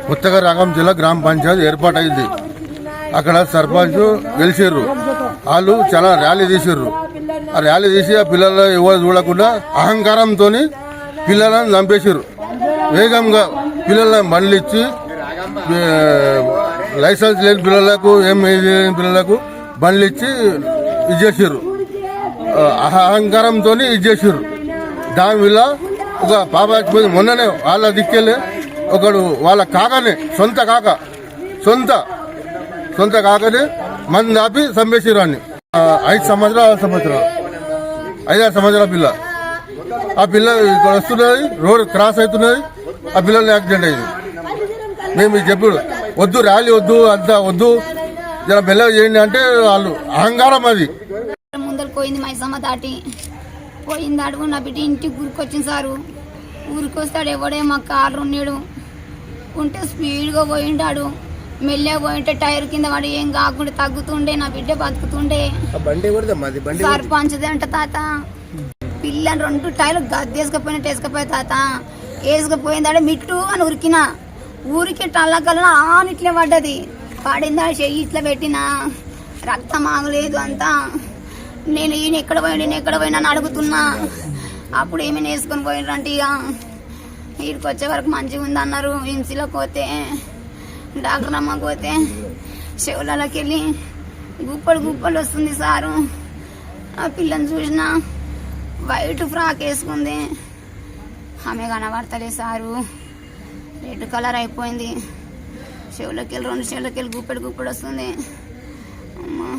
కొత్తగా రంగం జిల్లా గ్రామ పంచాయతీ ఏర్పాటైంది. అక్కడ సర్పంచ్ గెలిచారు. వాళ్ళు చాలా ర్యాలీ తీసారు. ఆ ర్యాలీ తీసి ఆ పిల్లలు ఎవరు చూడకుండా అహంకారంతో పిల్లలను చంపేశారు. వేగంగా పిల్లలను బండ్లు ఇచ్చి లైసెన్స్ లేని పిల్లలకు ఏం లేని పిల్లలకు బండ్లు ఇచ్చి ఇచ్చేసారు. అహంకారంతో ఇచ్చేసారు. దానివల్ల ఒక పాప చచ్చిపోయింది. మొన్ననే వాళ్ళ దిక్కెళ్ళి ఒకడు వాళ్ళ కాకనే సొంత కాకనే మంది ఆపి చంపేసారు అని. 5 సంవత్సరాల 5-6 సంవత్సరాల పిల్ల. ఆ పిల్ల ఇక్కడ వస్తున్నది, రోడ్ క్రాస్ అవుతున్నది, ఆ పిల్లలు యాక్సిడెంట్ అయింది. మేము చెప్పుడు వద్దు, ర్యాలీ వద్దు, అంతా వద్దు, జర మెల్లగా చేయండి అంటే వాళ్ళు అహంకారం. అది ముందర పోయింది, మైసమ్మ దాటి పోయింది. అడుగు నా బిడ్డ ఇంటికి ఊరికొచ్చింది సారు. ఊరికొస్తాడు ఎవడే మా కారు ఉన్నాడు ఉంటే స్పీడ్గా పోయిండాడు. మెల్లగా పోయింటే టైర్ కింద వాడు ఏం కాకుండా తగ్గుతుండే, నా బిడ్డ బతుకుతుండే. సర్పంచ్దే అంట తాత. పిల్లని 2 టైర్లు గద్దేసుకపోయినట్టు వేసుకపోయా తాత. వేసుకపోయిందాడే మిట్టు అని ఉరికిన ఊరికి టల్లకల్లా ఇట్లే పడ్డది. పడిందా చెయ్యి ఇట్లా పెట్టిన రక్తం ఆగలేదు అంతా. నేను ఈయన ఎక్కడ పోయినా అని అడుగుతున్నా. అప్పుడు ఏమైనా వేసుకొని పోయినంటే ఇక వీడికి వచ్చే వరకు మంచిగా ఉంది అన్నారు. హింసలోకి పోతే డాక్టర్ అమ్మకి పోతే చెవులకి వెళ్ళి గుప్పలు వస్తుంది సారు. ఆ పిల్లని చూసిన వైట్ ఫ్రాక్ వేసుకుంది, ఆమె కనబడతలే సారు. రెడ్ కలర్ అయిపోయింది. చెవులకి వెళ్ళి 2 చెవులకి వెళ్ళి గుప్పడు వస్తుంది. అమ్మా.